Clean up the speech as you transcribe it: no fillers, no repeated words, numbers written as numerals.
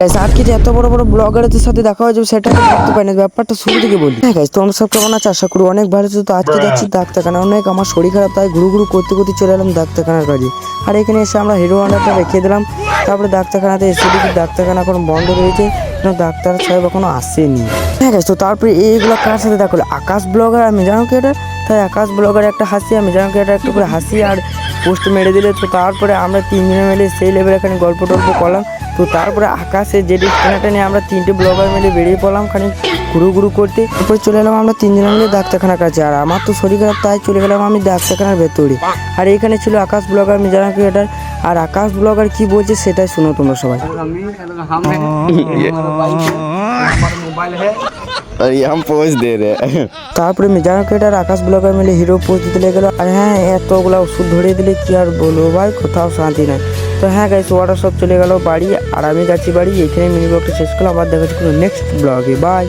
আজকে যে এত বড় বড় ব্লগারদের সাথে দেখা হয়ে যাবে সেটা আমি ভাবতে পারি না। ব্যাপারটা শুরু থেকে বলি। হ্যাঁ গাইস, তোমরা সব কেমন আছো? আশা করি অনেক ভালো আছো। তো আজকে যাচ্ছি ডাক্তারখানা। অনেক আমার শরীর খারাপ, তাই ঘুরু ঘুরু করতে করতে চলে এলাম ডাক্তারখানার কাছে। আর এখানে এসে আমরা হিরো হন্ডাটা রেখে দিলাম। তারপরে ডাক্তারখানাতে এসে দেখি ডাক্তারখানা এখন বন্ধ রয়েছে, ডাক্তার সাহেব এখনো আসেনি। হ্যাঁ গাইস, তো তারপরে এইগুলো কার সাথে দেখা হলো? আকাশ ব্লগার, আমি জানো কি এটা? তাই আকাশ ব্লগার একটা হাসি, আমি জানো কি এটা? একটু করে হাসি আর পোস্ট মেরে দিলে। তো তারপরে আমরা তিনজনে মিলে সেই লেভেলে এখানে গল্প টল্প করলাম। তো তারপরে আকাশে যে ডিসপ্লেটা নিয়ে আমরা তিনটে ব্লগার মিলে বেরিয়ে পড়লাম খানি ঘুরু ঘুরু করতে। তারপরে চলে এলাম আমরা তিনজনে মিলে ডাক্তারখানার কাছে। আর আমার তো শরীর খারাপ, তাই চলে গেলাম আমি ডাক্তারখানার ভেতরে। আর এখানে ছিল আকাশ ব্লগার, আমি জানা কি এটা? আর আকাশ ব্লগার কি বলছে সেটাই শুনো তোমরা সবাই। और ये हम पोज दे रहे हैं। তারপরে জানো কি এটা? আকাশ ব্লগার মিলে হিরো পোজ দিতে লেগে গেলো। আর হ্যাঁ, এতগুলো ওষুধ ধরিয়ে দিলে কি আর বলবো ভাই, কোথাও শান্তি নাই। তো হ্যাঁ গাইস, ওরা সব চলে গেল বাড়ি আর আমি যাচ্ছি বাড়ি। এখানে মিনি ব্লগটা শেষ করলাম। আবার দেখা যাচ্ছে নেক্সট ব্লগে। বাই।